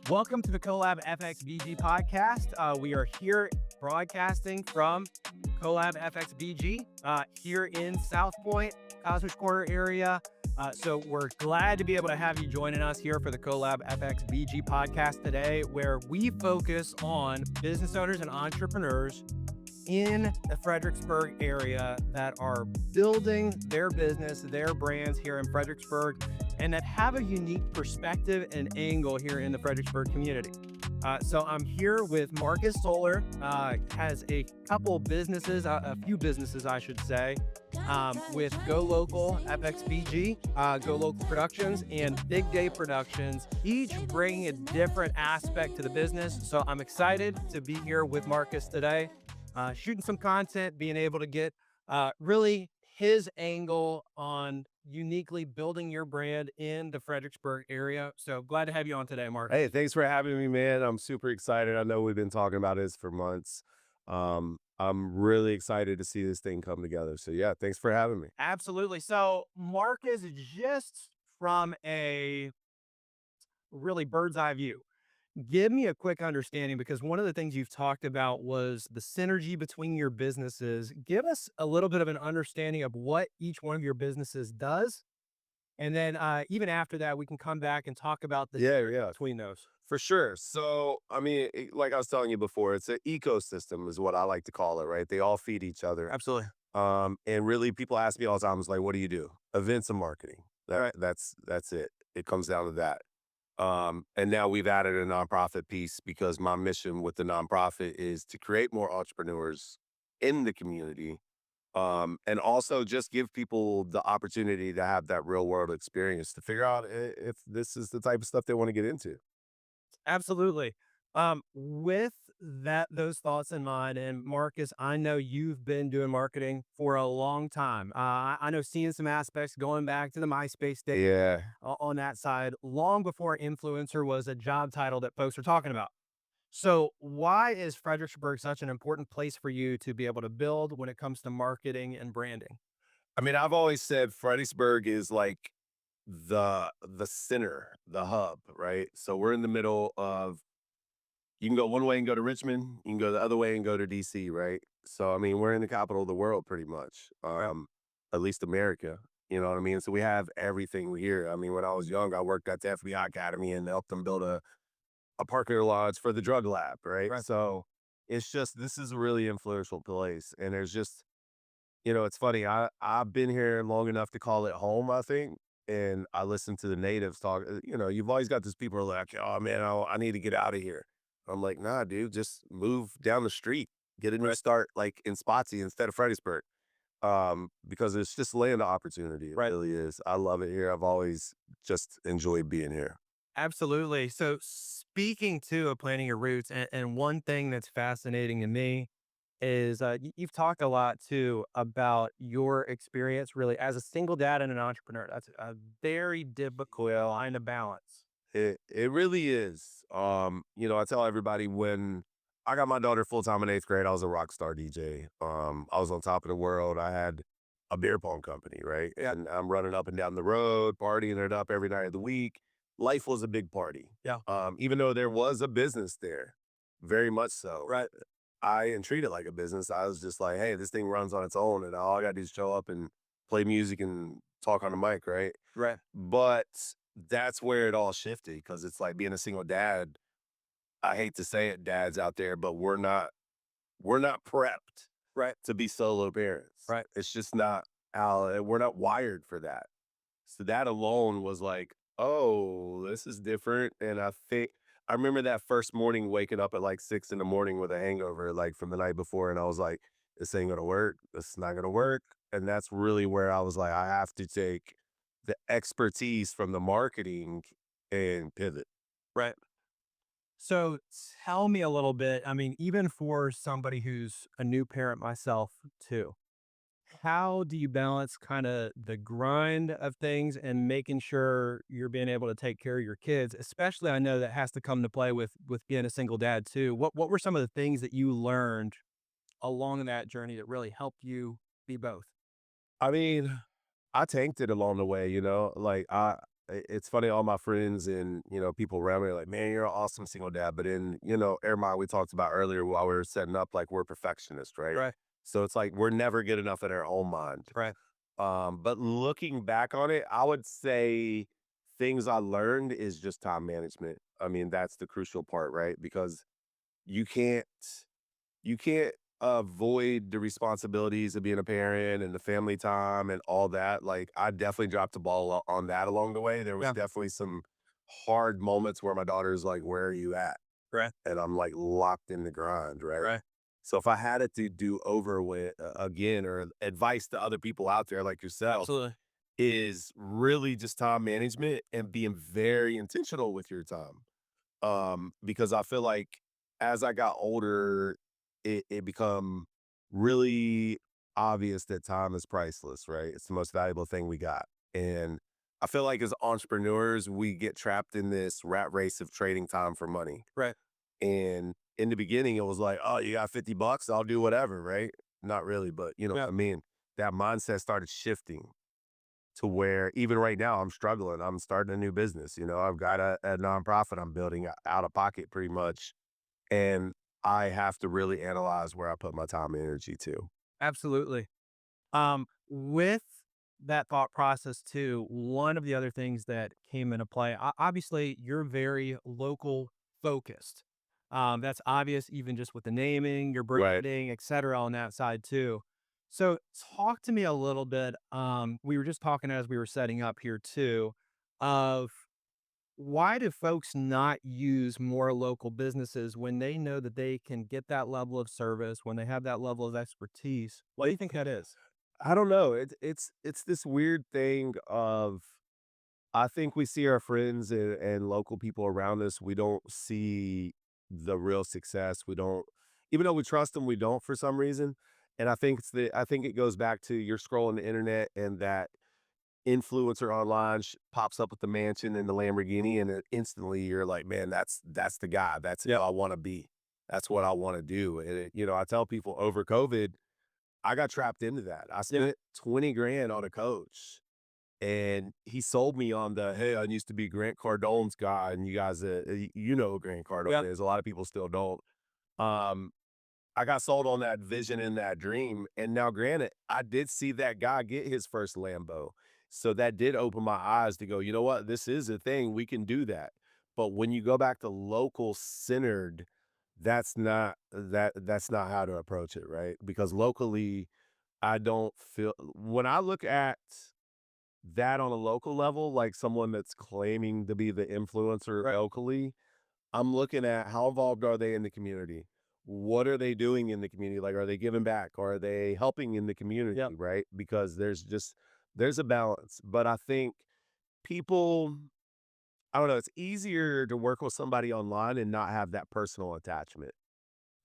Welcome to the CoLab FXBG Podcast. We are here broadcasting from CoLab FXBG here in South Point, Cosmos Corner area. So we're glad to be able to have you joining us here for the CoLab FXBG Podcast today, where we focus on business owners and entrepreneurs in the Fredericksburg area that are building their business, their brands here in Fredericksburg, and that have a unique perspective and angle here in the Fredericksburg community. So I'm here with Marcus Toler, has a couple businesses, a few businesses, I should say, with Go Local FXBG, Go Local Productions, and Big Day Productions, each bringing a different aspect to the business. So I'm excited to be here with Marcus today, shooting some content, being able to get really his angle on uniquely building your brand in the Fredericksburg area. So glad to have you on today, Mark. Hey, thanks for having me, man. I'm super excited. I know we've been talking about this for months. I'm really excited to see this thing come together. So yeah, thanks for having me. Absolutely. So Mark is just from a really bird's eye view. Give me a quick understanding, because one of the things you've talked about was the synergy between your businesses. Give us a little bit of an understanding of what each one of your businesses does. And then even after that, we can come back and talk about the Yeah, between those. for sure. So, I mean, like I was telling you before, it's an ecosystem is what I like to call it, right? They all feed each other. Absolutely. And really people ask me all the time, it's like, what do you do? Events and marketing. Right. That's it. It comes down to that. And now we've added a nonprofit piece because my mission with the nonprofit is to create more entrepreneurs in the community. And also just give people the opportunity to have that real world experience to figure out if this is the type of stuff they want to get into. Absolutely. With those thoughts in mind, and Marcus, I know you've been doing marketing for a long time. I know seeing some aspects going back to the MySpace days Yeah. on that side, long before influencer was a job title that folks were talking about. So why is Fredericksburg such an important place for you to be able to build when it comes to marketing and branding? I mean, I've always said Fredericksburg is like the center, the hub, right? So we're in the middle of you can go one way and go to Richmond, you can go the other way and go to DC, right? So I mean, we're in the capital of the world pretty much. Right. At least America. You know what I mean? So we have everything here. I mean, when I was young, I worked at the FBI Academy and helped them build a parking lodge for the drug lab, right? Right. So it's just this is a really influential place. And there's just, it's funny. I've been here long enough to call it home, I think. And I listen to the natives talk. You've always got these people who are like, oh man, I need to get out of here. I'm like, nah, dude, just move down the street, get a new Right. start like in Spotsy instead of Fredericksburg. Because it's just land of opportunity. It Right. really is. I love it here. I've always just enjoyed being here. Absolutely. So speaking to of planting your roots, and one thing that's fascinating to me is you've talked a lot too about your experience really as a single dad and an entrepreneur. That's a very difficult kind of balance. It really is. I tell everybody when I got my daughter full time in eighth grade, I was a rock star DJ. I was on top of the world. I had a beer pong company, right? Yeah. And I'm running up and down the road, partying it up every night of the week. Life was a big party. Yeah. Even though there was a business there, very much so. Right. I didn't treat it like a business. I was just like, hey, this thing runs on its own, and all I got to do is show up and play music and talk on the mic, right? Right. But that's where it all shifted because it's like being a single dad. I hate to say it, dads out there, but we're not prepped Right. to be solo parents. Right. It's just not how we're not wired for that. So that alone was like, oh, this is different. And I remember that first morning waking up at like 6 in the morning with a hangover, like from the night before. And I was like, this ain't gonna work. This is not gonna work. And that's really where I was like, I have to take the expertise from the marketing and pivot. Right. So tell me a little bit. I mean, even for somebody who's a new parent myself too, how do you balance kind of the grind of things and making sure you're being able to take care of your kids? Especially, I know that has to come to play with being a single dad too. What were some of the things that you learned along that journey that really helped you be both? I mean, I tanked it along the way, like it's funny, all my friends and, people around me are like, man, you're an awesome single dad. But in, Airmont, we talked about earlier while we were setting up, like we're perfectionists, right? Right. So it's like we're never good enough in our own mind. Right. But looking back on it, I would say things I learned is just time management. I mean, that's the crucial part, right? Because you can't you can't avoid the responsibilities of being a parent and the family time and all that. Like, I definitely dropped the ball on that along the way. There was Yeah. definitely some hard moments where my daughter's like, "Where are you at?" Right. And I'm like locked in the grind, right? Right. So if I had it to do over with again, or advice to other people out there like yourself, Absolutely. is really just time management and being very intentional with your time. Because I feel like as I got older, it become really obvious that time is priceless, right? It's the most valuable thing we got. And I feel like as entrepreneurs, we get trapped in this rat race of trading time for money. Right. And in the beginning, it was like, oh, you got $50, I'll do whatever, right? Not really, but you know Yeah. what I mean? That mindset started shifting to where even right now I'm struggling. I'm starting a new business. I've got a nonprofit I'm building out of pocket pretty much. And I have to really analyze where I put my time and energy to. Absolutely. With that thought process too, one of the other things that came into play, obviously you're very local focused. That's obvious even just with the naming, your Right. branding, et cetera, on that side too. So talk to me a little bit. We were just talking as we were setting up here too, of why do folks not use more local businesses when they know that they can get that level of service, when they have that level of expertise? What do you think that is? I don't know. It's this weird thing of I think we see our friends and local people around us. We don't see the real success. We don't, even though we trust them, we don't for some reason. And I think it goes back to you're scrolling the internet and that influencer online pops up with the mansion and the Lamborghini, and then instantly you're like, man, that's the guy. That's who Yep. I want to be. That's what I want to do. And I tell people over COVID, I got trapped into that. I Yeah. spent 20 grand on a coach, and he sold me on the hey, I used to be Grant Cardone's guy, and you guys, you know who Grant Yeah. Cardone is. A lot of people still don't. Um, I got sold on that vision and that dream. And now, granted, I did see that guy get his first Lambo. So that did open my eyes to go, you know what? This is a thing. We can do that. But when you go back to local centered, that's not how to approach it, right? Because locally, I don't feel when I look at that on a local level, like someone that's claiming to be the influencer Right. locally, I'm looking at how involved are they in the community? What are they doing in the community? Like, are they giving back? Are they helping in the Yep. community? Right? Because there's a balance. But I think people, I don't know, it's easier to work with somebody online and not have that personal attachment.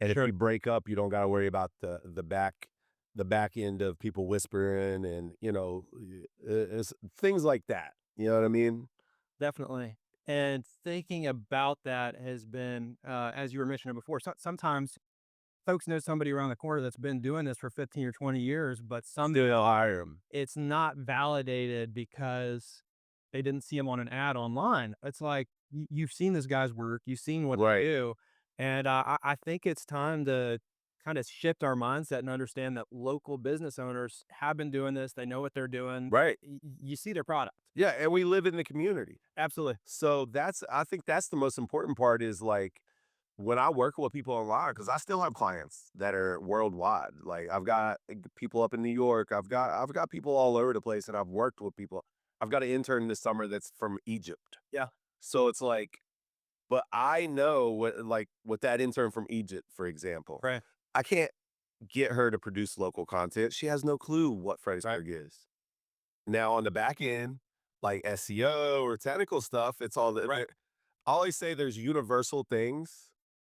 And if Sure. you break up, you don't got to worry about the back end of people whispering and it's things like that. You know what I mean? Definitely. And thinking about that has been, as you were mentioning before, sometimes folks know somebody around the corner that's been doing this for 15 or 20 years, but Still hire them. it's not validated because they didn't see him on an ad online. It's like you've seen this guy's work, you've seen what they Right. do, and I think it's time to kind of shift our mindset and understand that local business owners have been doing this. They know what they're doing. Right. You see their product. Yeah. And we live in the community. Absolutely. So I think that's the most important part is like when I work with people online, because I still have clients that are worldwide. Like I've got people up in New York, I've got people all over the place, and I've worked with people. I've got an intern this summer that's from Egypt. Yeah. So it's like, but I know what like with that intern from Egypt, for example, Right. I can't get her to produce local content. She has no clue what Right. Fredericksburg is. Now on the back end, like SEO or technical stuff, it's all that Right. I always say there's universal things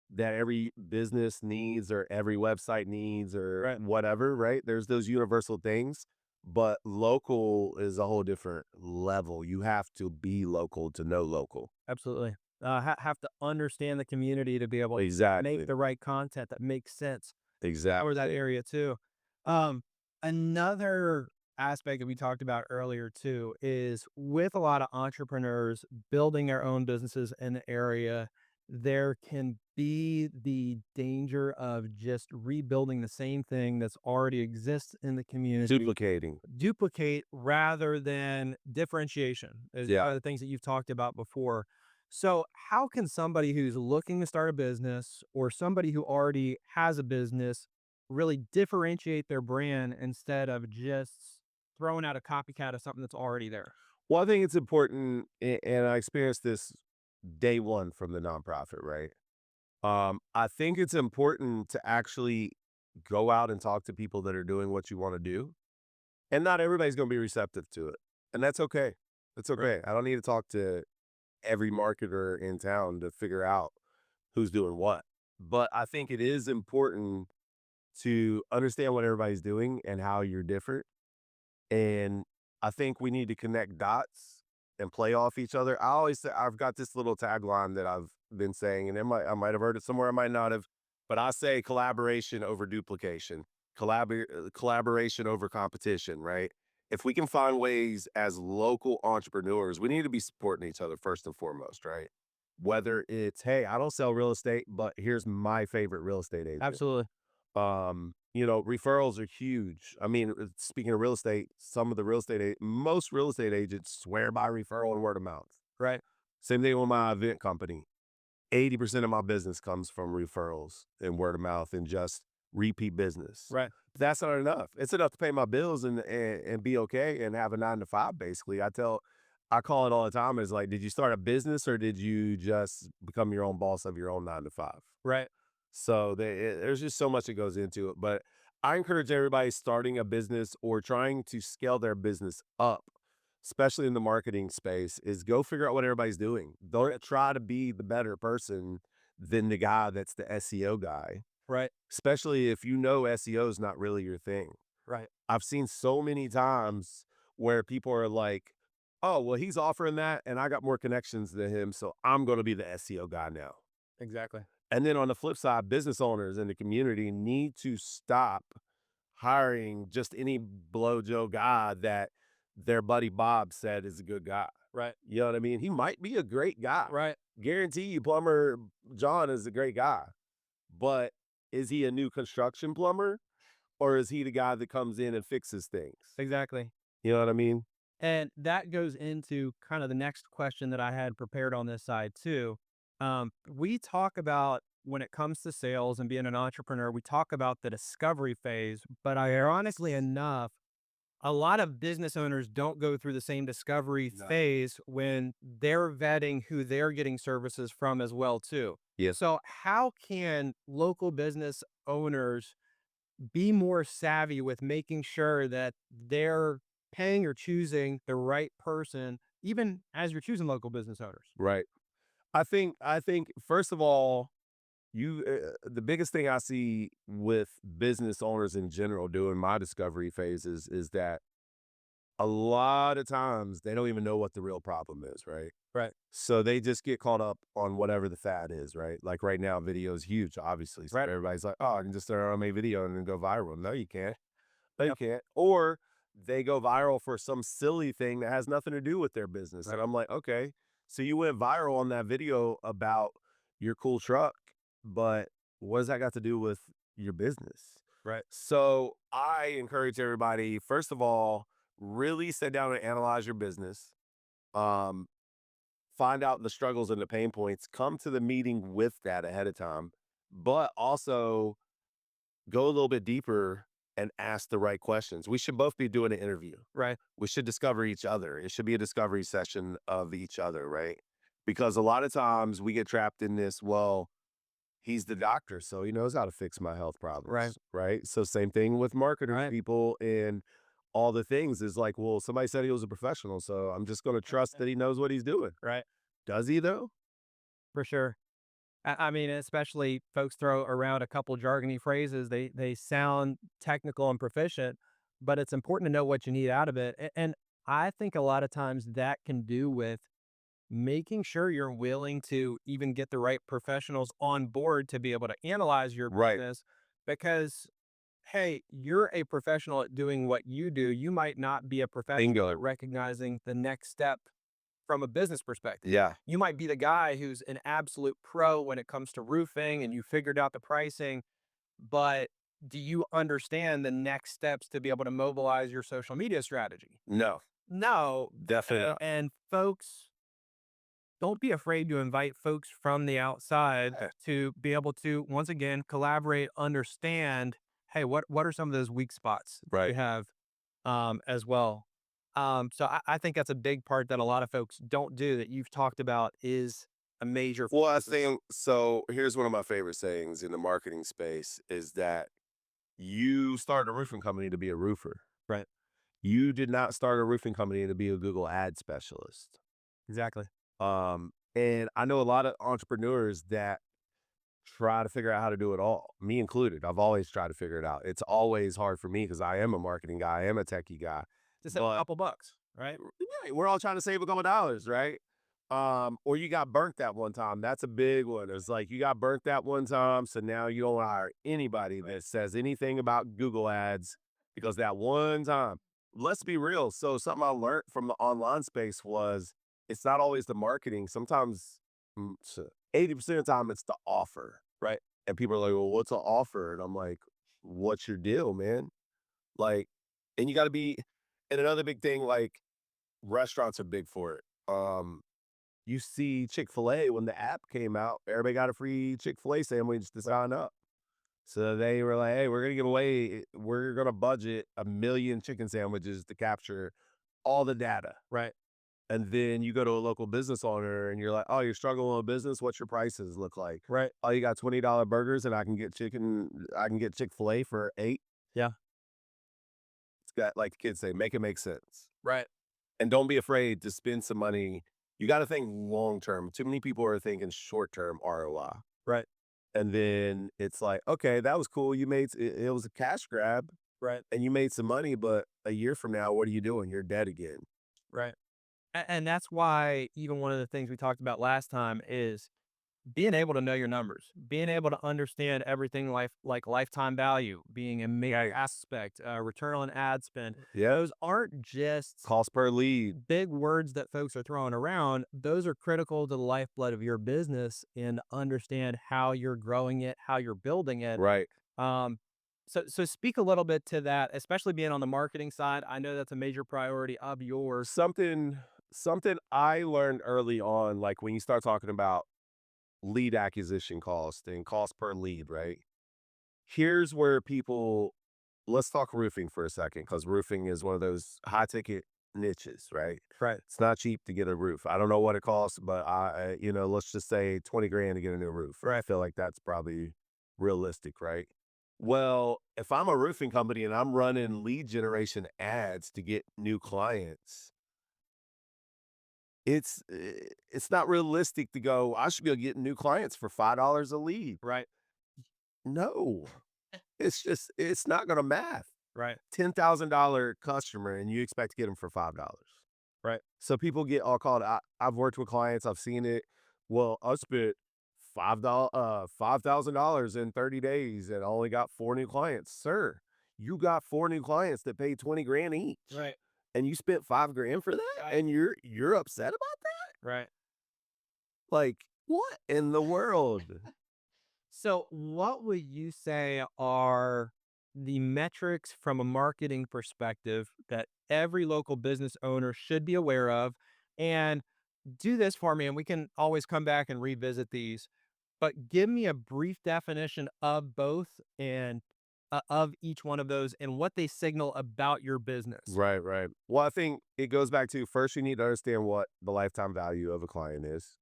that every business needs or every website needs or Right. whatever, right? There's those universal things, but local is a whole different level. You have to be local to know local. Absolutely. Have to understand the community to be able to make Exactly. the right content that makes sense for Exactly. that area too. Um, another, aspect that we talked about earlier too is with a lot of entrepreneurs building their own businesses in the area, there can be the danger of just rebuilding the same thing that's already exists in the community, Duplicating. duplicate rather than differentiation is Yeah. one of the things that you've talked about before. So how can somebody who's looking to start a business or somebody who already has a business really differentiate their brand instead of just throwing out a copycat of something that's already there? Well, I think it's important, and I experienced this day one from the nonprofit, right? I think it's important to actually go out and talk to people that are doing what you want to do. And not everybody's going to be receptive to it. And that's okay. That's Right. okay. I don't need to talk to every marketer in town to figure out who's doing what. But I think it is important to understand what everybody's doing and how you're different. And I think we need to connect dots and play off each other. I always say I've got this little tagline that I've been saying, and I might have heard it somewhere, I might not have, but I say collaboration over duplication, collaboration over competition, right? If we can find ways as local entrepreneurs, we need to be supporting each other first and foremost, right? Whether it's, hey, I don't sell real estate, but here's my favorite real estate agent. Absolutely. Referrals are huge. I mean, speaking of real estate, some of the most real estate agents swear by referral and word of mouth. Right. Same thing with my event company. 80% of my business comes from referrals and word of mouth and just repeat business. Right. But that's not enough. It's enough to pay my bills and be okay and have a 9 to 5, basically. I call it all the time is like, did you start a business or did you just become your own boss of your own 9 to 5? Right. So there's just so much that goes into it. But I encourage everybody starting a business or trying to scale their business up, especially in the marketing space, is go figure out what everybody's doing. Don't try to be the better person than the guy that's the SEO guy, Right. especially if you know SEO is not really your thing. Right. I've seen so many times where people are like, oh, well, he's offering that and I got more connections than him. So I'm going to be the SEO guy now. Exactly. And then on the flip side, business owners in the community need to stop hiring just any blow Joe guy that their buddy Bob said is a good guy. Right. You know what I mean? He might be a great guy. Right. Guarantee you, plumber John is a great guy. But is he a new construction plumber or is he the guy that comes in and fixes things? Exactly. You know what I mean? And that goes into kind of the next question that I had prepared on this side too. We talk about when it comes to sales and being an entrepreneur, we talk about the discovery phase, but ironically enough, a lot of business owners don't go through the same discovery No. phase when they're vetting who they're getting services from as well too. Yes. So how can local business owners be more savvy with making sure that they're paying or choosing the right person, even as you're choosing local business owners? Right. I think first of all, the biggest thing I see with business owners in general during my discovery phases is that a lot of times they don't even know what the real problem is, right? Right. So they just get caught up on whatever the fad is, right? Like right now, video is huge, obviously. So Right. everybody's like, oh, I can just start on a video and then go viral. No, you can't. No, you Yep. can't. Or they go viral for some silly thing that has nothing to do with their business. Right. And I'm like, okay, so you went viral on that video about your cool truck, but what does that got to do with your business? Right. So I encourage everybody, first of all, really sit down and analyze your business. Um, Find out the struggles and the pain points. Come to the meeting with that ahead of time, but also go a little bit deeper and ask the right questions. We should both be doing an interview. Right. We should discover each other. It should be a discovery session of each other, right? Because a lot of times we get trapped in this, well, he's the doctor, so he knows how to fix my health Right. problems, right? So same thing with marketers, Right. people, and all the things is like, well, somebody said he was a professional, so I'm just going to trust that he knows what he's doing. Right. Does he though? For sure. I mean, especially folks throw around a couple jargony phrases. They sound technical and proficient, but it's important to know what you need out of it. And I think a lot of times that can do with making sure you're willing to even get the right professionals on board to be able to analyze your Right. business because hey, you're a professional at doing what you do. You might not be a professional Bingo. at recognizing the next step from a business perspective. Yeah. You might be the guy who's an absolute pro when it comes to roofing and you figured out the pricing, but do you understand the next steps to be able to mobilize your social media strategy? No, No. definitely. And folks, don't be afraid to invite folks from the outside Yeah. to be able to, once again, collaborate, understand, hey, what are some of those weak spots that you Right. have as well. So I think that's a big part that a lot of folks don't do that you've talked about is a major Well, I focus. think so. Here's one of my favorite sayings in the marketing space is that you started a roofing company to be a roofer. Right. You did not start a roofing company to be a Google ad specialist. Exactly. And I know a lot of entrepreneurs that try to figure out how to do it all, me included. I've always tried to figure it out. It's always hard for me because I am a marketing guy, I am a techie guy. Just a But couple bucks, right? yeah, we're all trying to save a couple dollars, right? Or you got burnt that one time. That's a big one. It's like you got burnt that one time, so now you don't hire anybody that says anything about Google ads because that one time. Let's be real. So something I learned from the online space was it's not always the marketing. Sometimes 80% of the time it's the offer, right? And people are like, well, what's an offer? And I'm like, what's your deal, man? Like, and you got to be, and another big thing, like restaurants are big for it. You see Chick-fil-A when the app came out, everybody got a free Chick-fil-A sandwich to sign up. So they were like, hey, we're gonna budget 1 million chicken sandwiches to capture all the data. Right. And then you go to a local business owner and you're like, oh, you're struggling with business. What's your prices look like? Right. Oh, you got $20 burgers and I can get Chick-fil-A for 8. Yeah. It's got, like the kids say, make it make sense. Right. And don't be afraid to spend some money. You got to think long term. Too many people are thinking short term ROI. Right. And then it's like, okay, that was cool. It was a cash grab Right. and you made some money, but a year from now, what are you doing? You're dead again. Right. And that's why even one of the things we talked about last time is being able to know your numbers, being able to understand everything like lifetime value, being a major aspect, return on ad spend. Yeah. Those aren't just Cost per lead. big words that folks are throwing around. Those are critical to the lifeblood of your business and understand how you're growing it, how you're building it. Right. Um, so speak a little bit to that, especially being on the marketing side. I know that's a major priority of yours. Something I learned early on, like when you start talking about lead acquisition cost and cost per lead, right? Here's where people let's talk roofing for a second, because roofing is one of those high ticket niches, right? Right. It's not cheap to get a roof. I don't know what it costs, but let's just say 20 grand to get a new roof. I Right. feel like that's probably realistic, right? Well, if I'm a roofing company and I'm running lead generation ads to get new clients, it's not realistic to go, I should be able to get new clients for $5 a lead. Right. No, it's not going to math. Right. $10,000 customer and you expect to get them for $5. Right. So people get all called. I've worked with clients. I've seen it. Well, I spent $5,000 in 30 days and I only got 4 new clients. Sir, you got 4 new clients that paid 20 grand each. Right. And you spent 5 grand for that? Right. And you're upset about that? Right. Like, what in the world? So, what would you say are the metrics from a marketing perspective that every local business owner should be aware of? And do this for me, and we can always come back and revisit these. But give me a brief definition of both and of each one of those and what they signal about your business. Right, right. Well, I think it goes back to first you need to understand what the lifetime value of a client is.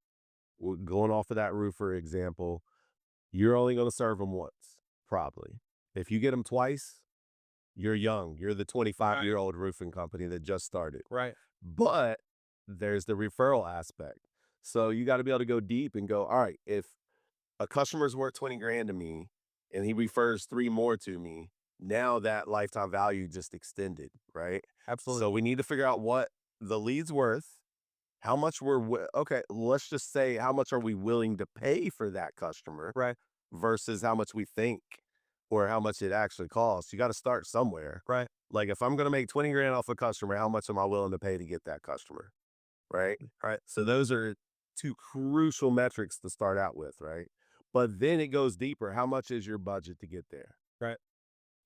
Going off of that roofer example, you're only going to serve them once, probably. If you get them twice, you're young. You're the 25-year-old roofing company that just started. Right. But there's the referral aspect. So you got to be able to go deep and go, all right, if a customer's worth 20 grand to me and he refers 3 more to me, now that lifetime value just extended, right? Absolutely. So we need to figure out what the lead's worth, how much okay, let's just say how much are we willing to pay for that customer Right. versus how much we think or how much it actually costs. You got to start somewhere. Right. Like if I'm going to make 20 grand off a customer, how much am I willing to pay to get that customer? Right. Right. So those are two crucial metrics to start out with. Right. But then it goes deeper. How much is your budget to get there? Right.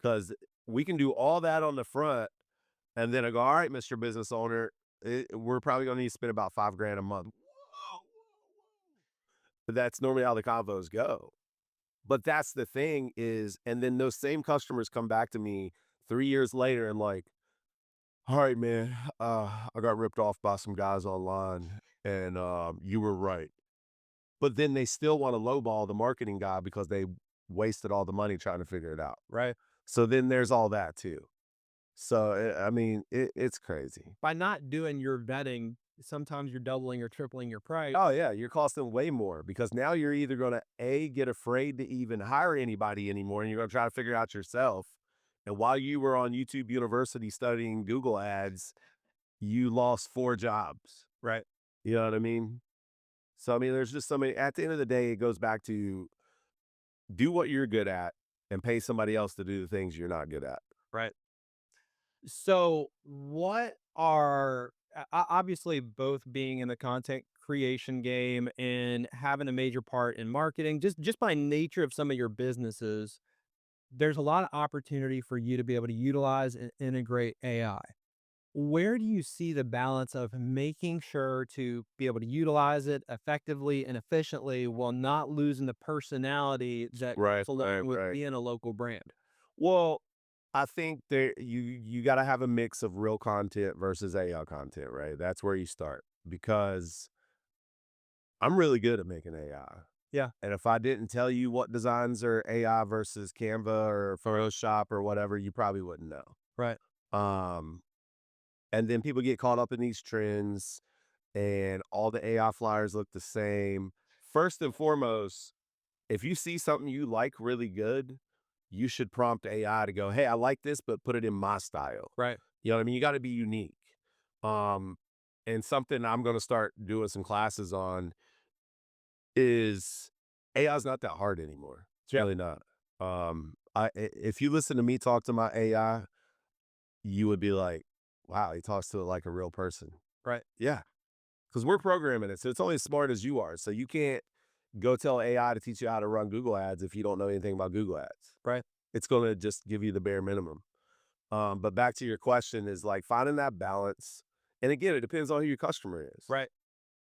Because we can do all that on the front and then I go, all right, Mr. Business Owner, we're probably going to need to spend about 5 grand a month. But that's normally how the convos go. But that's the thing is, and then those same customers come back to me 3 years later and like, all right, man, I got ripped off by some guys online and you were right. But then they still want to lowball the marketing guy because they wasted all the money trying to figure it out. Right. So then there's all that too. So, I mean, it's crazy. By not doing your vetting, sometimes you're doubling or tripling your price. Oh, yeah, you're costing way more because now you're either gonna, A, get afraid to even hire anybody anymore, and you're gonna try to figure it out yourself. And while you were on YouTube University studying Google Ads, you lost 4 jobs. Right. You know what I mean? So, I mean, there's just so many at the end of the day, it goes back to do what you're good at and pay somebody else to do the things you're not good at. Right. So, what are obviously both being in the content creation game and having a major part in marketing, just by nature of some of your businesses, there's a lot of opportunity for you to be able to utilize and integrate AI. Where do you see the balance of making sure to be able to utilize it effectively and efficiently while not losing the personality that Right, comes along right, with right. being a local brand? Well, I think there you gotta have a mix of real content versus AI content, right? That's where you start because I'm really good at making AI. Yeah. And if I didn't tell you what designs are AI versus Canva or Photoshop or whatever, you probably wouldn't know. Right. Um, and then people get caught up in these trends and all the AI flyers look the same. First and foremost, if you see something you like really good, you should prompt AI to go, "Hey, I like this, but put it in my style." Right. You know what I mean? You got to be unique. Um, and something I'm going to start doing some classes on is AI is not that hard anymore. It's Yeah. really not. If you listen to me talk to my AI, you would be like, "Wow, he talks to it like a real person." Right. Yeah, because we're programming it, so it's only as smart as you are. So you can't go tell AI to teach you how to run Google Ads if you don't know anything about Google Ads. Right. It's going to just give you the bare minimum. But back to your question is like finding that balance. And again, it depends on who your customer is. Right.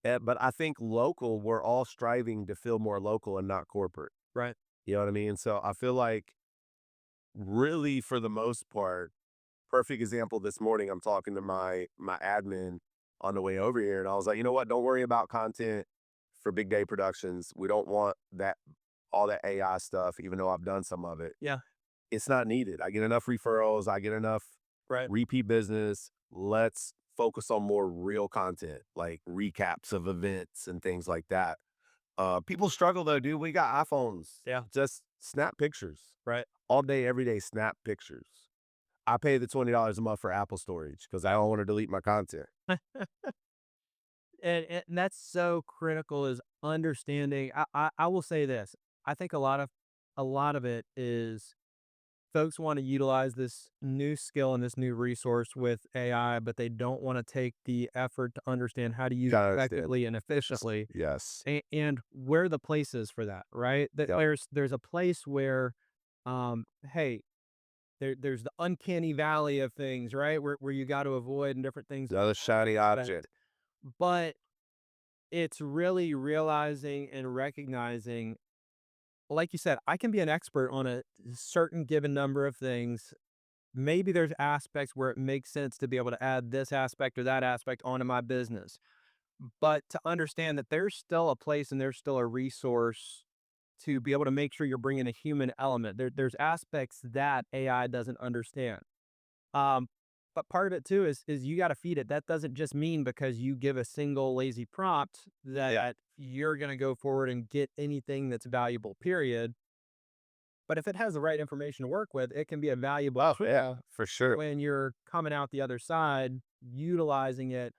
But I think local, we're all striving to feel more local and not corporate. Right. You know what I mean? So I feel like really for the most part, perfect example this morning, I'm talking to my admin on the way over here. And I was like, you know what? Don't worry about content for big day productions. We don't want that all that AI stuff, even though I've done some of it. Yeah. It's not needed. I get enough referrals. I get enough Right. repeat business. Let's focus on more real content, like recaps of events and things like that. People struggle though, dude. We got iPhones. Yeah. Just snap pictures Right. all day, every day. Snap pictures. I pay the $20 a month for Apple storage because I don't want to delete my content. And that's so critical is understanding. I will say this. I think a lot of it is folks want to utilize this new skill and this new resource with AI, but they don't want to take the effort to understand how to use it Gotta understand. effectively and efficiently, Yes. and where the place is for that. Right? That Yep. there's a place where, hey, there's the uncanny valley of things, right? Where you got to avoid and different things. The other shiny object. But it's really realizing and recognizing, like you said, I can be an expert on a certain given number of things. Maybe there's aspects where it makes sense to be able to add this aspect or that aspect onto my business. But to understand that there's still a place and there's still a resource to be able to make sure you're bringing a human element. There's aspects that AI doesn't understand. Um, but part of it too is you got to feed it. That doesn't just mean because you give a single lazy prompt that you're going to go forward and get anything that's valuable. Period. But if it has the right information to work with, it can be a valuable Oh, tool yeah, for sure. when you're coming out the other side, utilizing it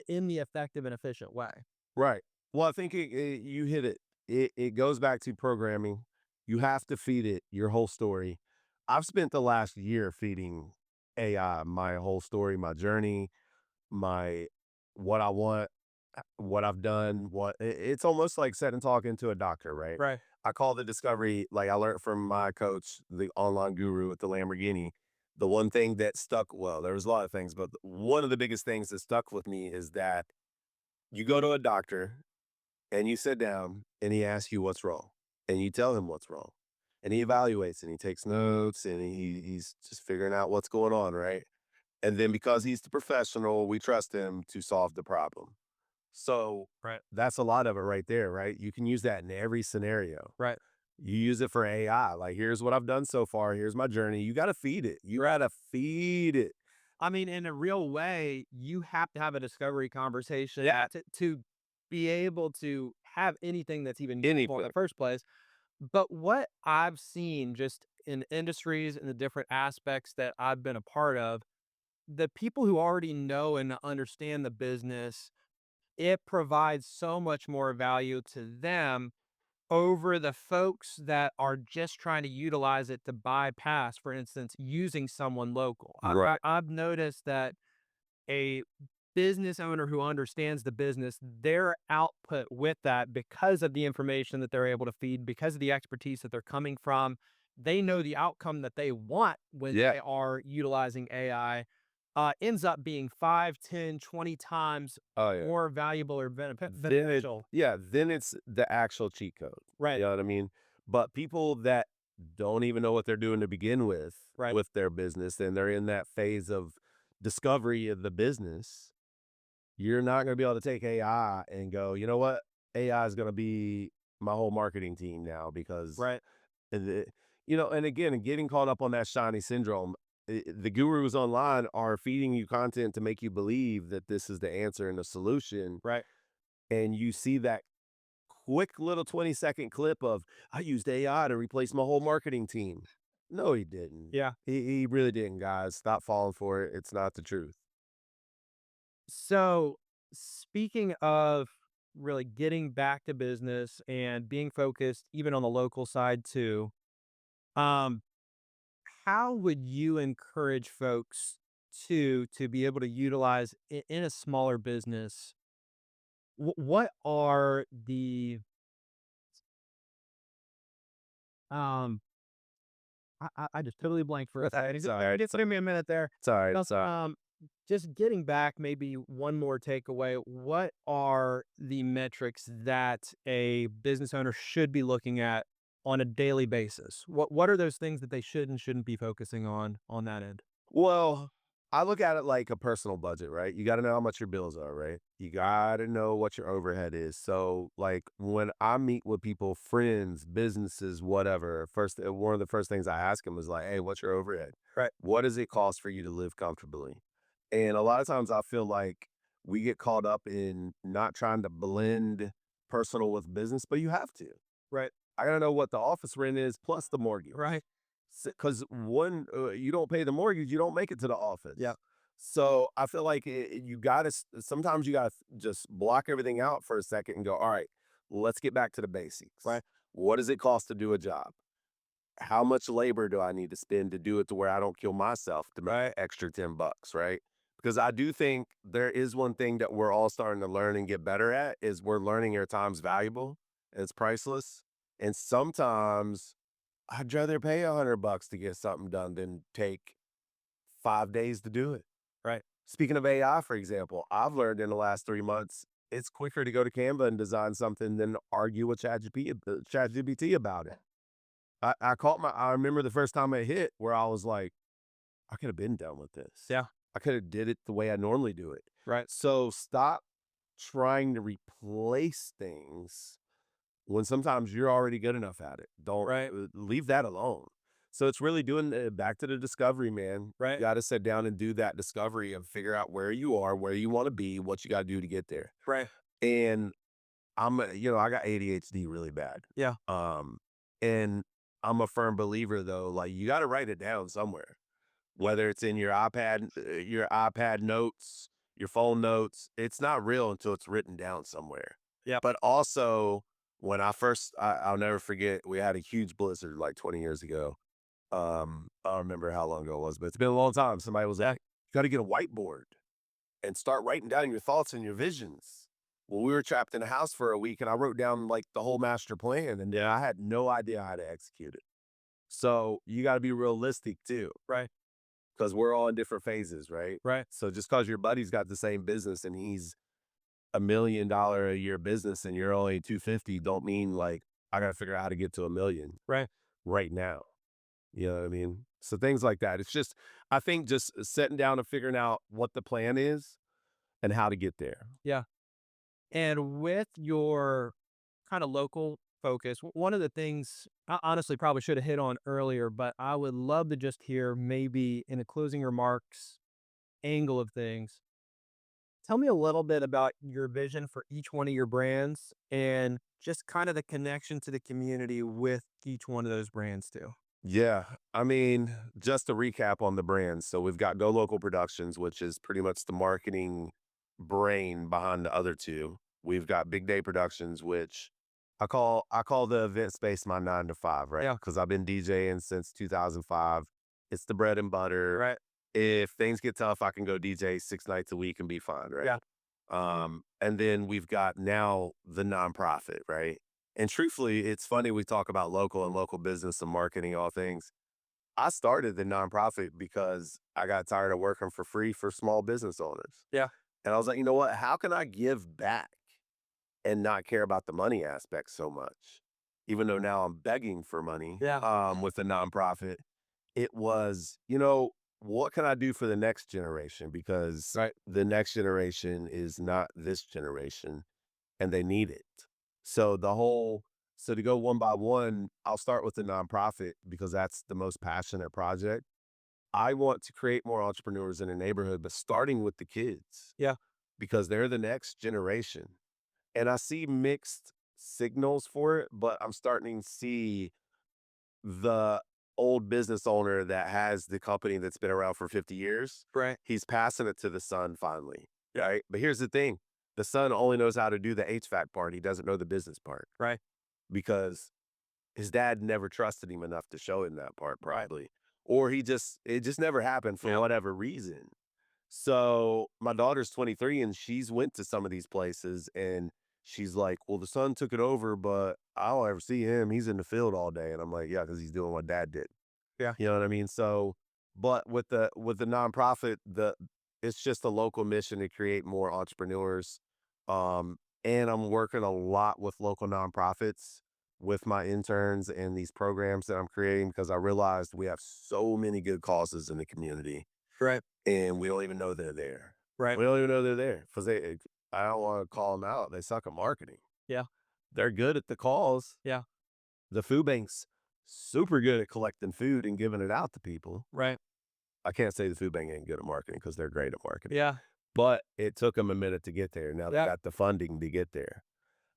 in the effective and efficient way. Right. Well, I think you hit it. It goes back to programming. You have to feed it your whole story. I've spent the last year feeding AI my whole story, my journey, my what I want, what I've done, it's almost like sitting and talking to a doctor, right? Right. I call the discovery, like I learned from my coach, the online guru with the Lamborghini. The one thing that stuck, well, there was a lot of things, but one of the biggest things that stuck with me is that you go to a doctor and you sit down and he asks you what's wrong and you tell him what's wrong and he evaluates and he takes notes and he's just figuring out what's going on, right? And then because he's the professional, we trust him to solve the problem. So Right. that's a lot of it right there, right? You can use that in every scenario. Right. You use it for AI. Like, here's what I've done so far. Here's my journey. You got to feed it. You got to feed it. I mean, in a real way, you have to have a discovery conversation to be able to have anything that's even useful in the Anything. first place. But what I've seen just in industries and the different aspects that I've been a part of, the people who already know and understand the business, it provides so much more value to them over the folks that are just trying to utilize it to bypass, for instance, using someone local. Right. I've noticed that a business owner who understands the business, their output with that, because of the information that they're able to feed, because of the expertise that they're coming from, they know the outcome that they want when Yeah. they are utilizing AI, ends up being 5, 10, 20 times Oh, yeah. more valuable or Then beneficial. then it's the actual cheat code. Right, You know what I mean? But people that don't even know what they're doing to begin right, with their business, and they're in that phase of discovery of the business, you're not going to be able to take AI and go, you know what? AI is going to be my whole marketing team now because, right, the, and again, getting caught up on that shiny syndrome, the gurus online are feeding you content to make you believe that this is the answer and the solution. right. And you see that quick little 20-second clip of, I used AI to replace my whole marketing team. No, he didn't. Yeah. He really didn't, guys. Stop falling for it. It's not the truth. So, speaking of really getting back to business and being focused even on the local side too, um, how would you encourage folks to be able to utilize in a smaller business? What are the um I just totally blanked for a second. Sorry. Just give me a minute there. Sorry. No, Sorry. just getting back, maybe one more takeaway. What are the metrics that a business owner should be looking at on a daily basis? What are those things that they should and shouldn't be focusing on that end? Well, I look at it like a personal budget, right? You got to know how much your bills are, right? You got to know what your overhead is. So, like when I meet with people, friends, businesses, whatever, one of the first things I ask them is like, "Hey, what's your overhead? Right. What does it cost for you to live comfortably?" And a lot of times, I feel like we get caught up in not trying to blend personal with business, but you have to. Right. I got to know what the office rent is plus the mortgage. Right. Because one, you don't pay the mortgage, you don't make it to the office. Yeah. So I feel like you got to, sometimes you got to just block everything out for a second and go, all right, let's get back to the basics. Right. What does it cost to do a job? How much labor do I need to spend to do it to where I don't kill myself to make Right. extra $10, right? Because I do think there is one thing that we're all starting to learn and get better at is we're learning our time's valuable. It's priceless. And sometimes I'd rather pay $100 to get something done than take 5 days to do it. Right. Speaking of AI, for example, I've learned in the last 3 months, it's quicker to go to Canva and design something than argue with ChatGPT about it. I remember the first time it hit where I was like, I could have been done with this. Yeah. I could have did it the way I normally do it. Right. So stop trying to replace things when sometimes you're already good enough at it. Don't Right. leave that alone. So it's really doing back to the discovery, man. You Right. got to sit down and do that discovery and figure out where you are, where you want to be, what you got to do to get there. Right. And I got ADHD really bad. Yeah. And I'm a firm believer though, like you got to write it down somewhere, whether it's in your iPad notes, your phone notes. It's not real until it's written down somewhere. Yeah. But also when I first, I'll never forget, we had a huge blizzard like 20 years ago. I don't remember how long ago it was, but it's been a long time. Somebody was like, you got to get a whiteboard and start writing down your thoughts and your visions. Well, we were trapped in a house for a week and I wrote down like the whole master plan and then I had no idea how to execute it. So you got to be realistic too, Right. because we're all in different phases, right? Right. So just because your buddy's got the same business and he's $1 million a year business and you're only 250, don't mean like I got to figure out how to get to 1 million Right. right now. You know what I mean? So things like that. It's just, I think just sitting down and figuring out what the plan is and how to get there. Yeah. And with your kind of local focus, one of the things I honestly probably should have hit on earlier, but I would love to just hear maybe in a closing remarks angle of things. Tell me a little bit about your vision for each one of your brands and just kind of the connection to the community with each one of those brands too. Yeah. I mean, just to recap on the brands. So we've got Go Local Productions, which is pretty much the marketing brain behind the other two. We've got Big Day Productions, which I call the event space my 9 to 5, right? Yeah. Because I've been DJing since 2005. It's the bread and butter. Right. If things get tough, I can go DJ 6 nights a week and be fine, right? Yeah. And then we've got now the nonprofit, right? And truthfully, it's funny we talk about local and local business and marketing, all things. I started the nonprofit because I got tired of working for free for small business owners. Yeah. And I was like, you know what? How can I give back and not care about the money aspect so much? Even though now I'm begging for money Yeah. with the nonprofit, it was, what can I do for the next generation? Because Right. the next generation is not this generation and they need it. So so to go one by one, I'll start with the nonprofit because that's the most passionate project. I want to create more entrepreneurs in the neighborhood, but starting with the kids Yeah. because they're the next generation. And I see mixed signals for it, but I'm starting to see the old business owner that has the company that's been around for 50 years. Right. He's passing it to the son finally. Right. But here's the thing. The son only knows how to do the HVAC part. He doesn't know the business part Right. because his dad never trusted him enough to show him that part Right. probably. Or it just never happened for Yeah. whatever reason. So my daughter's 23 and she's went to some of these places and she's like, well, the son took it over, but I don't ever see him. He's in the field all day. And I'm like, yeah, because he's doing what dad did. Yeah. You know what I mean? So, but with the nonprofit, it's just a local mission to create more entrepreneurs. And I'm working a lot with local nonprofits with my interns and these programs that I'm creating because I realized we have so many good causes in the community Right. and we don't even know they're there. Right. We don't even know they're there because I don't want to call them out. They suck at marketing. Yeah. They're good at the calls. Yeah. The food bank's super good at collecting food and giving it out to people. Right. I can't say the food bank ain't good at marketing because they're great at marketing. Yeah. But it took them a minute to get there. Now they Yeah. got the funding to get there.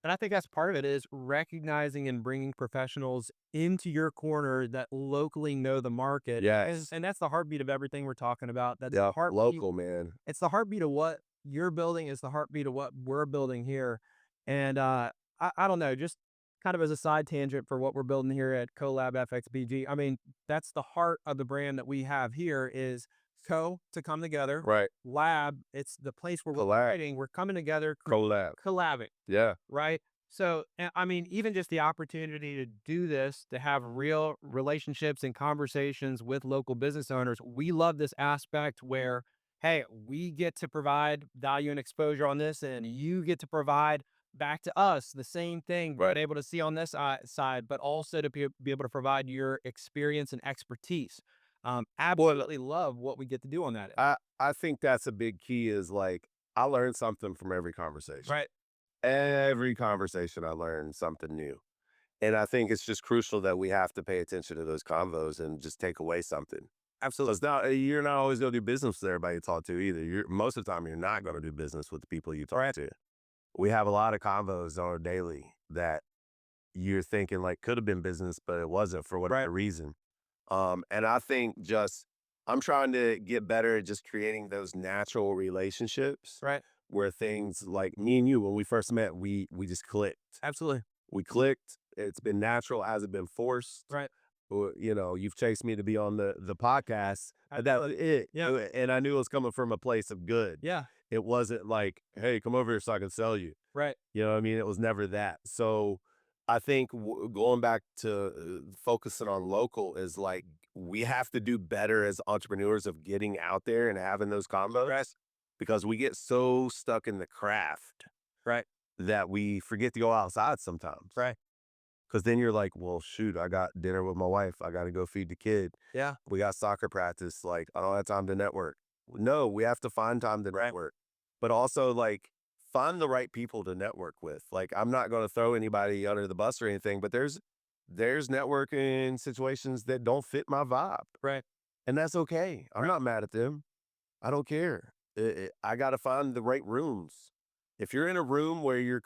And I think that's part of it is recognizing and bringing professionals into your corner that locally know the market. Yes. And that's the heartbeat of everything we're talking about. That's Yeah, the heartbeat. local, man. It's the heartbeat of what you're building. It's the heartbeat of what we're building here. And I don't know, just kind of as a side tangent for what we're building here at CoLab FXBG. I mean, that's the heart of the brand that we have here is to come together. Right. Lab, it's the place where we're Collab. writing, we're coming together, CoLab. collabing, Yeah. right? So, I mean, even just the opportunity to do this, to have real relationships and conversations with local business owners, we love this aspect where, hey, we get to provide value and exposure on this, and you get to provide back to us the same thing we're Right. able to see on this side, but also to be able to provide your experience and expertise. Absolutely love what we get to do on that end. I think that's a big key is like I learned something from every conversation. Right. Every conversation I learned something new. And I think it's just crucial that we have to pay attention to those convos and just take away something. Absolutely. Because now you're not always going to do business with everybody you talk to either. Most of the time, you're not going to do business with the people you talk to. We have a lot of convos on our daily that you're thinking like could have been business, but it wasn't for whatever reason. And I think I'm trying to get better at just creating those natural relationships Right. where things like me and you, when we first met, we just clicked. Absolutely. We clicked. It's been natural. Hasn't been forced. Right. You know, you've chased me to be on the podcast. And that was it. Yeah. And I knew it was coming from a place of good. Yeah. It wasn't like, hey, come over here so I can sell you. Right. You know what I mean? It was never that. So I think going back to focusing on local is like we have to do better as entrepreneurs of getting out there and having those combos, Right. because we get so stuck in the craft Right. that we forget to go outside sometimes. Right. Because then you're like, well, shoot, I got dinner with my wife. I got to go feed the kid. Yeah. We got soccer practice. Like, I don't have time to network. No, we have to find time to network, but also like find the right people to network with. Like, I'm not going to throw anybody under the bus or anything, but there's networking situations that don't fit my vibe. Right. And that's okay. I'm not mad at them. I don't care. I got to find the right rooms. If you're in a room where you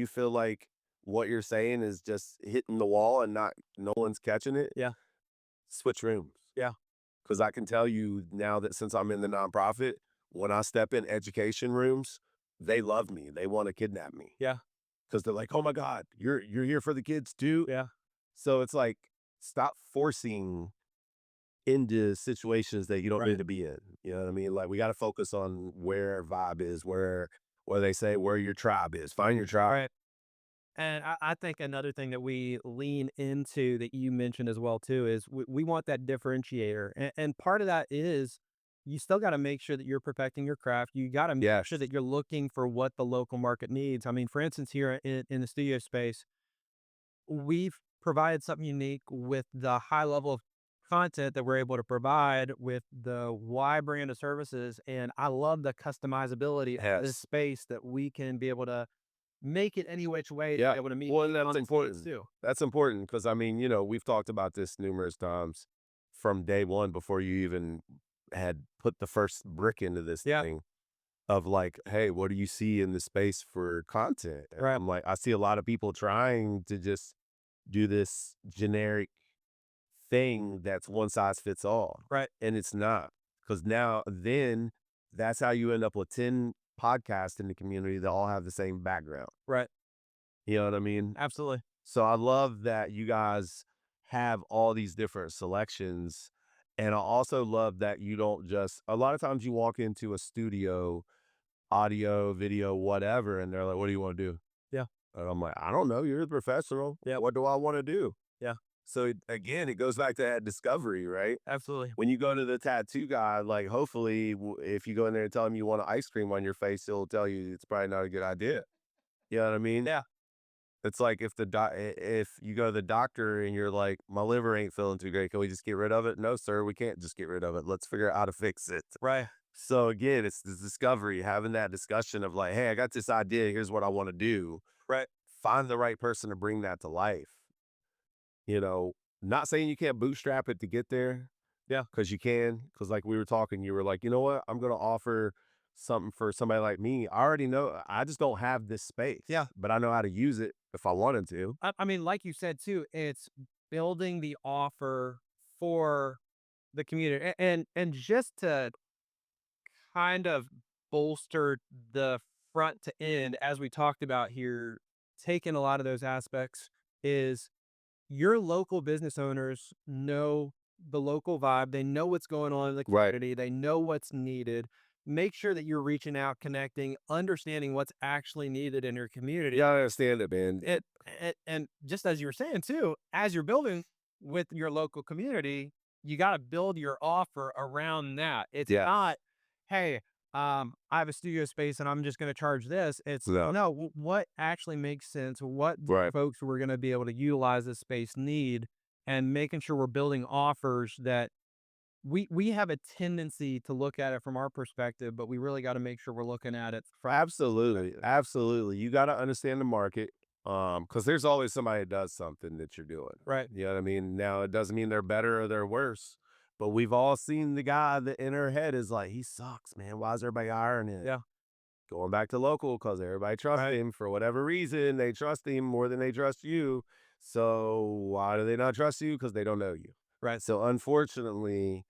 feel like what you're saying is just hitting the wall and no one's catching it. Yeah. Switch rooms. Yeah. Because I can tell you now that since I'm in the nonprofit, when I step in education rooms, they love me. They want to kidnap me. Yeah. Because they're like, oh my God, you're here for the kids too. Yeah. So it's like, stop forcing into situations that you don't need to be in. You know what I mean? Like, we got to focus on where vibe is, where they say where your tribe is. Find your tribe. Right. And I think another thing that we lean into that you mentioned as well too is we want that differentiator, and part of that is you still got to make sure that you're perfecting your craft. You got to make sure that you're looking for what the local market needs. I mean, for instance, here in the studio space, we've provided something unique with the high level of content that we're able to provide with the Y brand of services, and I love the customizability of this space that we can be able to make it any which way to be able to meet. Well, and that's important too. That's important because I mean, you know, we've talked about this numerous times from day one before you even had put the first brick into this thing of like, hey, what do you see in the space for content? And I'm like, I see a lot of people trying to just do this generic thing that's one size fits all. Right. And it's not, because then that's how you end up with 10 podcasts in the community that all have the same background. Right. You know what I mean? Absolutely. So I love that you guys have all these different selections. And I also love that you don't just, a lot of times you walk into a studio, audio, video, whatever, and they're like, what do you want to do? Yeah. And I'm like, I don't know. You're the professional. Yeah. What do I want to do? Yeah. So again, it goes back to that discovery, right? Absolutely. When you go to the tattoo guy, like hopefully if you go in there and tell him you want an ice cream on your face, he'll tell you it's probably not a good idea. You know what I mean? Yeah. It's like if you go to the doctor and you're like, my liver ain't feeling too great, can we just get rid of it? No, sir, we can't just get rid of it. Let's figure out how to fix it. Right. So again, it's the discovery, having that discussion of like, hey, I got this idea. Here's what I want to do. Right. Find the right person to bring that to life. You know, not saying you can't bootstrap it to get there. Yeah. Because you can. Because like we were talking, you were like, you know what? I'm going to offer something for somebody like me. I already know. I just don't have this space. Yeah. But I know how to use it if I wanted to. I mean, like you said too, it's building the offer for the community, and just to kind of bolster the front to end, as we talked about here, taking a lot of those aspects is your local business owners know the local vibe. They know what's going on in the community. They know what's needed. Make sure that you're reaching out, connecting, understanding what's actually needed in your community. Yeah, I understand it, man. And just as you were saying too, as you're building with your local community, you got to build your offer around that. It's not, hey, I have a studio space and I'm just going to charge this. It's no, what actually makes sense? What do folks who are going to be able to utilize this space need, and making sure we're building offers that we have a tendency to look at it from our perspective, but we really got to make sure we're looking at it. Absolutely. Absolutely. You got to understand the market. Because there's always somebody that does something that you're doing. Right. You know what I mean? Now, it doesn't mean they're better or they're worse, but we've all seen the guy that in our head is like, he sucks, man. Why is everybody hiring him? Yeah. Going back to local, because everybody trusts him for whatever reason. They trust him more than they trust you. So why do they not trust you? Because they don't know you. Right. So unfortunately,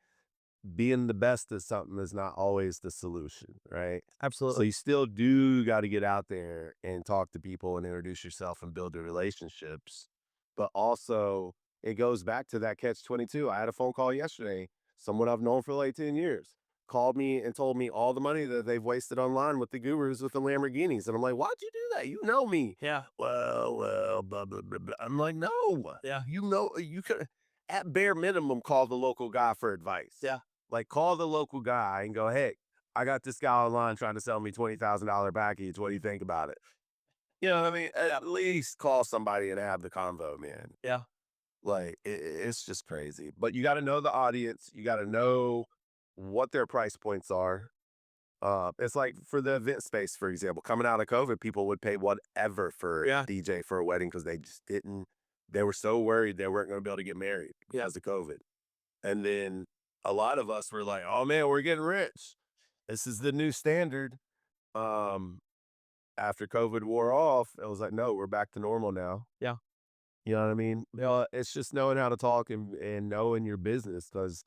being the best at something is not always the solution, right? So Absolutely. you still do got to get out there and talk to people and introduce yourself and build the relationships. But also, it goes back to that catch 22. I had a phone call yesterday. Someone I've known for like 10 years called me and told me all the money that they've wasted online with the gurus with the Lamborghinis. And I'm like, why'd you do that? You know me. Yeah. Well, blah, blah, blah, blah. I'm like, no. Yeah. You know, you could, at bare minimum, call the local guy for advice. Yeah. Like, call the local guy and go, hey, I got this guy online trying to sell me $20,000 package. What do you think about it? You know what I mean? At least call somebody and have the convo, man. Yeah. Like, it's just crazy. But you got to know the audience. You got to know what their price points are. It's like for the event space, for example, coming out of COVID, people would pay whatever for Yeah. DJ for a wedding because they just didn't. They were so worried they weren't going to be able to get married Yeah. because of COVID. And then a lot of us were like, "Oh man, we're getting rich. This is the new standard." Um, After COVID wore off, it was like, "No, we're back to normal now." Yeah. You know what I mean? It's just knowing how to talk and knowing your business because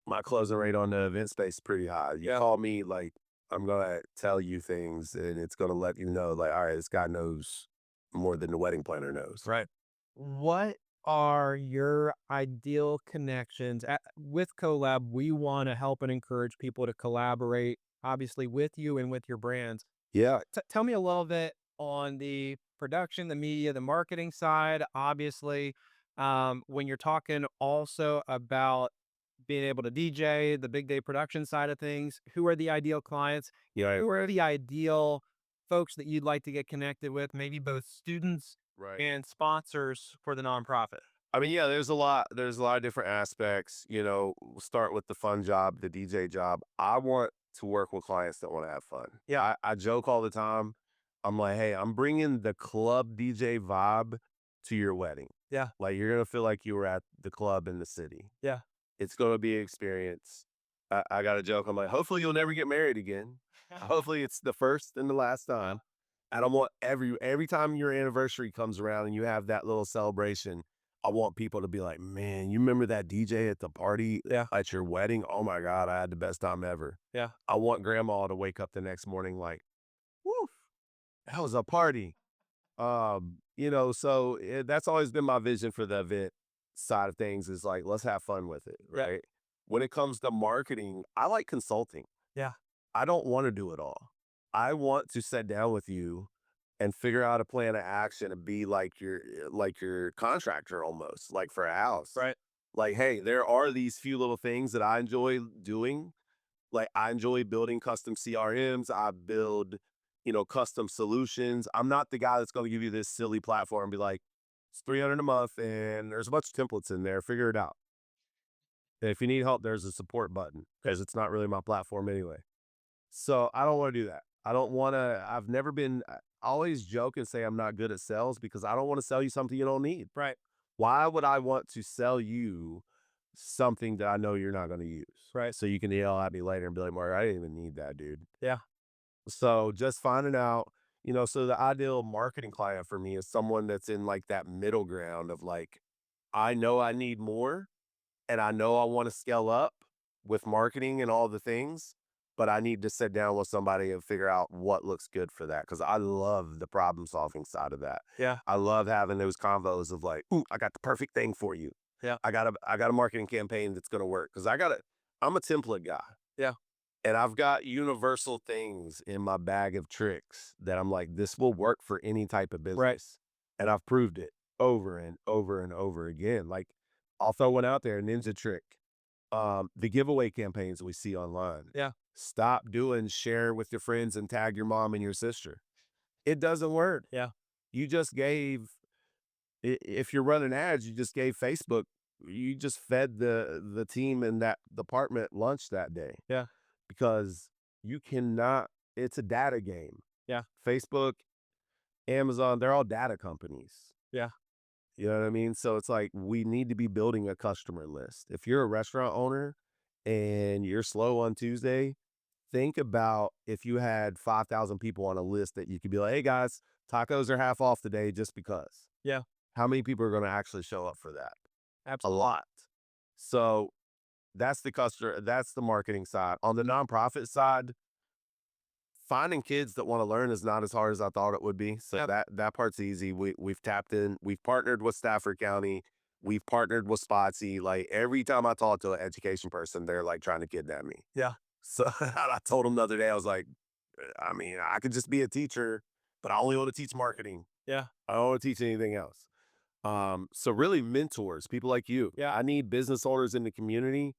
my closing rate on the event space is pretty high. You Yeah. call me, like, I'm gonna tell you things, and it's gonna let you know, like, all right, this guy knows more than the wedding planner knows. Right. What are your ideal connections? With CoLab, we want to help and encourage people to collaborate, obviously, with you and with your brands. Yeah, Tell me a little bit on the production, the media, the marketing side. Obviously, when you're talking also about being able to DJ, the big day production side of things, who are the ideal clients? yeah, Who are the ideal folks that you'd like to get connected with? Maybe both students right. and sponsors for the nonprofit. I mean, yeah, there's a lot of different aspects. We'll start with the fun job, the DJ job. I want to work with clients that want to have fun. Yeah. I joke all the time. I'm like, hey, I'm bringing the club DJ vibe to your wedding. Yeah. Like, you're gonna feel like you were at the club in the city. Yeah. It's gonna be an experience. I got a joke. I'm like, hopefully you'll never get married again. Hopefully it's the first and the last time. And I want every time your anniversary comes around and you have that little celebration, I want people to be like, man, you remember that DJ at the party Yeah. at your wedding? Oh my God, I had the best time ever. Yeah. I want grandma to wake up the next morning like, woof, that was a party. That's always been my vision for the event side of things is like, let's have fun with it, Yeah. right? When it comes to marketing, I like consulting. Yeah. I don't want to do it all. I want to sit down with you and figure out a plan of action and be like your contractor almost, like for a house. Right. Like, hey, there are these few little things that I enjoy doing. Like I enjoy building custom CRMs. I build, custom solutions. I'm not the guy that's going to give you this silly platform and be like, it's 300 a month and there's a bunch of templates in there. Figure it out. And if you need help, there's a support button because it's not really my platform anyway. So I don't want to do that. I don't want to. I've never been. I always joke and say I'm not good at sales because I don't want to sell you something you don't need. Right. Why would I want to sell you something that I know you're not going to use? Right. So you can yell at me later and be like, Mark, I didn't even need that, dude. Yeah. So just finding out, so the ideal marketing client for me is someone that's in like that middle ground of like, I know I need more and I know I want to scale up with marketing and all the things, but I need to sit down with somebody and figure out what looks good for that because I love the problem solving side of that. Yeah. I love having those convos of like, ooh, I got the perfect thing for you. Yeah. I got a marketing campaign that's gonna work because I'm a template guy. Yeah. And I've got universal things in my bag of tricks that I'm like, this will work for any type of business. Right. And I've proved it over and over and over again. Like I'll throw one out there, ninja trick. The giveaway campaigns we see online. Yeah. Stop doing share with your friends and tag your mom and your sister. It doesn't work. Yeah. You just gave if you're running ads, you just gave Facebook, you just fed the team in that department lunch that day. Yeah. Because you cannot, it's a data game. Yeah. Facebook, Amazon, they're all data companies. Yeah. You know what I mean? So it's like we need to be building a customer list. If you're a restaurant owner and you're slow on Tuesday, think about if you had 5,000 people on a list that you could be like, hey guys, tacos are half off today just because. Yeah. How many people are going to actually show up for that? A Absolutely. lot. So That's the customer. That's the marketing side. On the nonprofit side, finding kids that want to learn is not as hard as I thought it would be. So Yep. that part's easy. We've tapped in. We've partnered with Stafford County. We've partnered with Spotsy. Like every time I talk to an education person, they're like trying to kidnap me. Yeah. So I told them the other day, I was like, I mean, I could just be a teacher, but I only want to teach marketing. Yeah. I don't want to teach anything else. So really mentors, people like you. Yeah. I need business owners in the community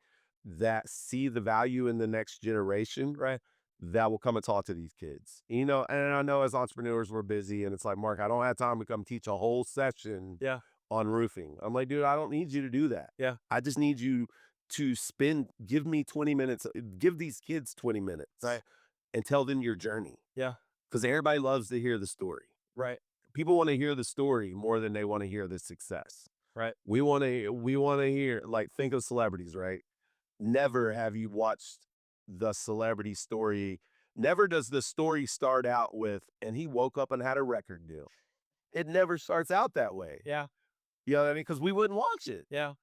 that see the value in the next generation Right. that will come and talk to these kids. You know, and I know as entrepreneurs we're busy and it's like, Mark, I don't have time to come teach a whole session Yeah. on roofing. I'm like, dude, I don't need you to do that. Yeah. I just need you to give me 20 minutes, give these kids 20 minutes Right. and tell them your journey. Yeah. Because everybody loves to hear the story. Right. People want to hear the story more than they want to hear the success. Right. We want to hear, like, think of celebrities, right? Never have you watched the celebrity story. Never does the story start out with, and he woke up and had a record deal. It never starts out that way. Yeah. You know what I mean? Because we wouldn't watch it. Yeah.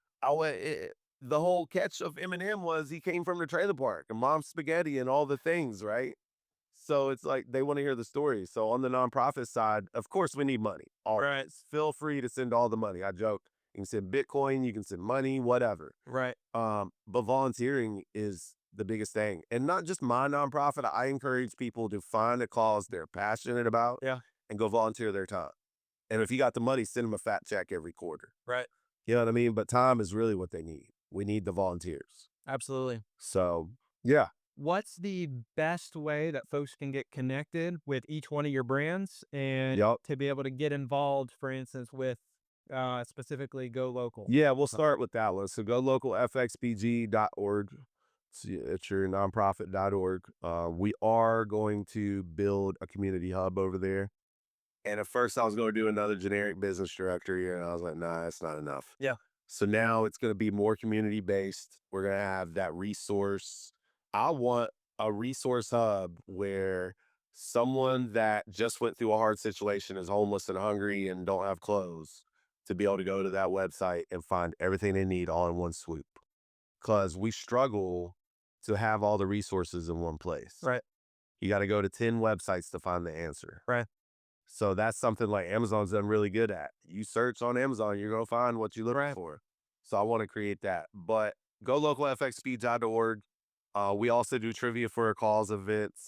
The whole catch of Eminem was he came from the trailer park and mom's spaghetti and all the things, right? So it's like they want to hear the story. So on the nonprofit side, of course, we need money. Always. Right. Feel free to send all the money. I joke. You can send Bitcoin, you can send money, whatever. Right. But volunteering is the biggest thing. And not just my nonprofit. I encourage people to find a cause they're passionate about Yeah. and go volunteer their time. And if you got the money, send them a fat check every quarter. Right. You know what I mean? But time is really what they need. We need the volunteers. Absolutely. So, yeah. What's the best way that folks can get connected with each one of your brands and Yep. to be able to get involved, for instance, with specifically Go Local? Yeah, we'll start with that one. So go local FXBG.org. It's your nonprofit.org. We are going to build a community hub over there. And at first I was going to do another generic business directory, and I was like, nah, that's not enough. Yeah. So now it's going to be more community based. We're going to have that resource. I want a resource hub where someone that just went through a hard situation, is homeless and hungry and don't have clothes, to be able to go to that website and find everything they need all in one swoop. Because we struggle to have all the resources in one place. Right. You got to go to 10 websites to find the answer. Right. So that's something like Amazon's done really good at. You search on Amazon, you're going to find what you're looking Right. for. So I want to create that. But go local FXBG.org. We also do trivia for a cause events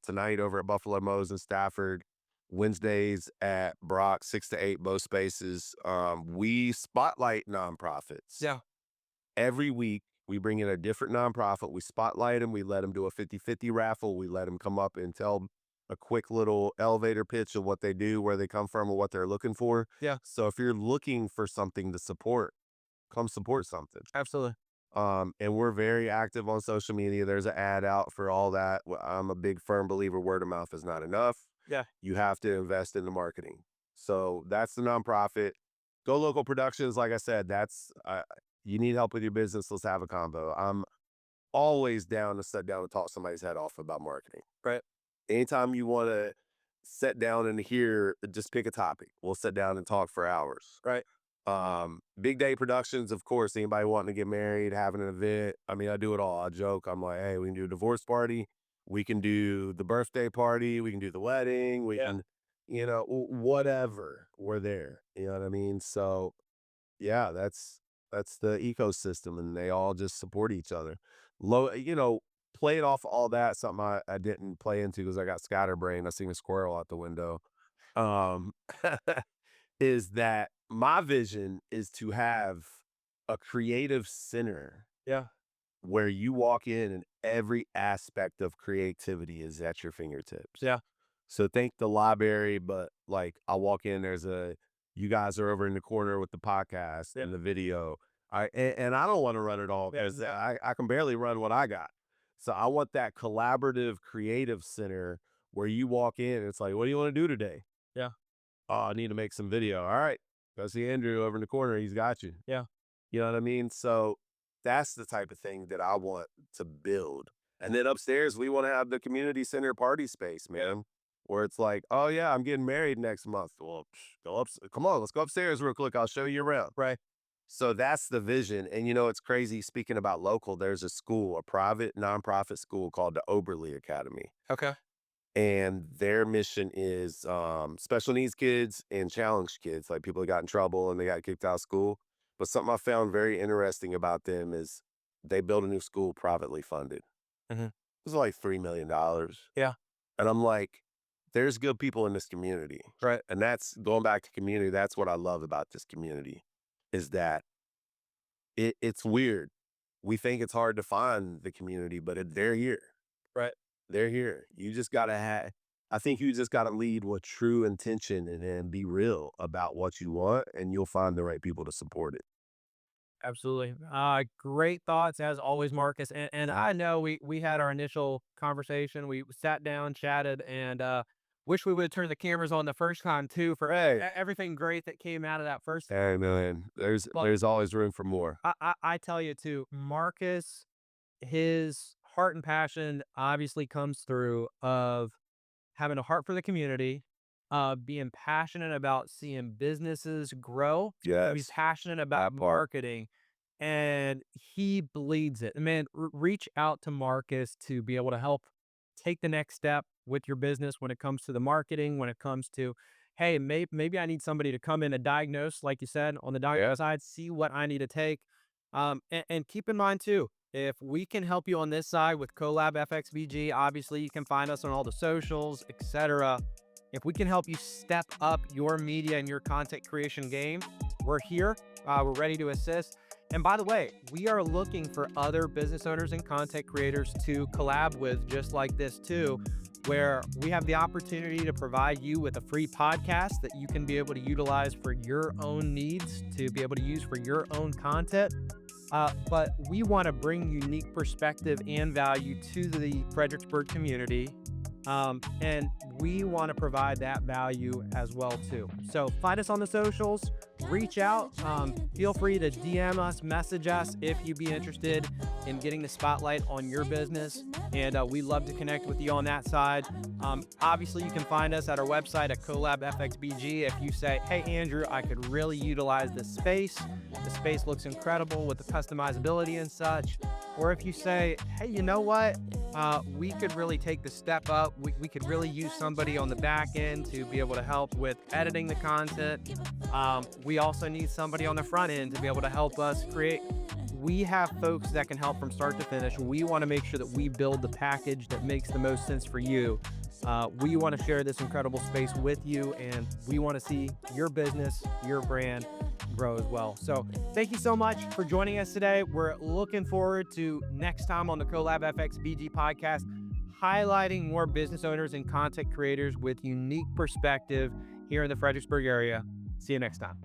tonight over at Buffalo Mo's in Stafford. Wednesdays at Brock, 6 to 8, both spaces. We spotlight nonprofits. Yeah. Every week, we bring in a different nonprofit. We spotlight them. We let them do a 50-50 raffle. We let them come up and tell a quick little elevator pitch of what they do, where they come from, and what they're looking for. Yeah. So if you're looking for something to support, come support something. Absolutely. And we're very active on social media. There's an ad out for all that. I'm a big firm believer word of mouth is not enough. Yeah. You have to invest in the marketing. So that's the nonprofit. Go Local Productions, like I said, that's you need help with your business, let's have a combo. I'm always down to sit down and talk somebody's head off about marketing. Right. Anytime you want to sit down and hear, just pick a topic. We'll sit down and talk for hours. Right. Big day productions, of course, anybody wanting to get married, having an event. I mean, I do it all. I joke. I'm like, hey, we can do a divorce party. We can do the birthday party. We can do the wedding. We can, whatever. We're there. You know what I mean? So yeah, that's the ecosystem, and they all just support each other. Playing off all that, something I didn't play into because I got scatterbrained. I seen a squirrel out the window. Um, is that my vision is to have a creative center. Yeah. Where you walk in and every aspect of creativity is at your fingertips. Yeah. So think the library, but like I walk in, you guys are over in the corner with the podcast and the video. And I don't want to run it all because I can barely run what I got. So I want that collaborative creative center where you walk in and it's like, what do you want to do today? Yeah. Oh, I need to make some video. All right. Go see Andrew over in the corner. He's got you. Yeah. You know what I mean? So that's the type of thing that I want to build. And then upstairs, we want to have the community center party space, man, where it's like, oh yeah, I'm getting married next month. Well, come on, let's go upstairs real quick. I'll show you around. Right. So that's the vision. And it's crazy. Speaking about local, there's a school, a private nonprofit school called the Oberly Academy. Okay. And their mission is special needs kids and challenged kids, like people that got in trouble and they got kicked out of school. But something I found very interesting about them is they built a new school privately funded. Hmm. It was like $3 million. Yeah. And I'm like, there's good people in this community. Right. And that's going back to community. That's what I love about this community is that it's weird. We think it's hard to find the community, but they're here. Right. They're here. You just got to I think you just got to lead with true intention and then be real about what you want, and you'll find the right people to support it. Absolutely. Great thoughts as always, Marcus. And I know we had our initial conversation. We sat down, chatted, and wish we would have turned the cameras on the first time too for Hey, everything great that came out of that first. hey, man, But there's always room for more. I tell you too, Marcus, his heart and passion obviously comes through of having a heart for the community, being passionate about seeing businesses grow. He's Yes, passionate about that part. marketing, and he bleeds it. Man, reach out to Marcus to be able to help take the next step with your business when it comes to the marketing, when it comes to, hey, maybe I need somebody to come in and diagnose, like you said, on the diagnose side, see what I need to take. And keep in mind too, if we can help you on this side with CoLab FXBG, obviously you can find us on all the socials, etc. If we can help you step up your media and your content creation game, we're here. We're ready to assist. And by the way, we are looking for other business owners and content creators to collab with, just like this too, where we have the opportunity to provide you with a free podcast that you can be able to utilize for your own needs, to be able to use for your own content. But we want to bring unique perspective and value to the Fredericksburg community. And we want to provide that value as well too. So find us on the socials, reach out, feel free to DM us, message us if you'd be interested in getting the spotlight on your business. And we love to connect with you on that side. Obviously you can find us at our website at CoLab FXBG. If you say, hey, Andrew, I could really utilize this space. The space looks incredible with the customizability and such. Or if you say, hey, you know what? We could really take the step up. We could really use somebody on the back end to be able to help with editing the content. We also need somebody on the front end to be able to help us create. We have folks that can help from start to finish. We want to make sure that we build the package that makes the most sense for you. We want to share this incredible space with you, and we want to see your business, your brand grow as well. So thank you so much for joining us today. We're looking forward to next time on the CoLab FXBG podcast, highlighting more business owners and content creators with unique perspective here in the Fredericksburg area. See you next time.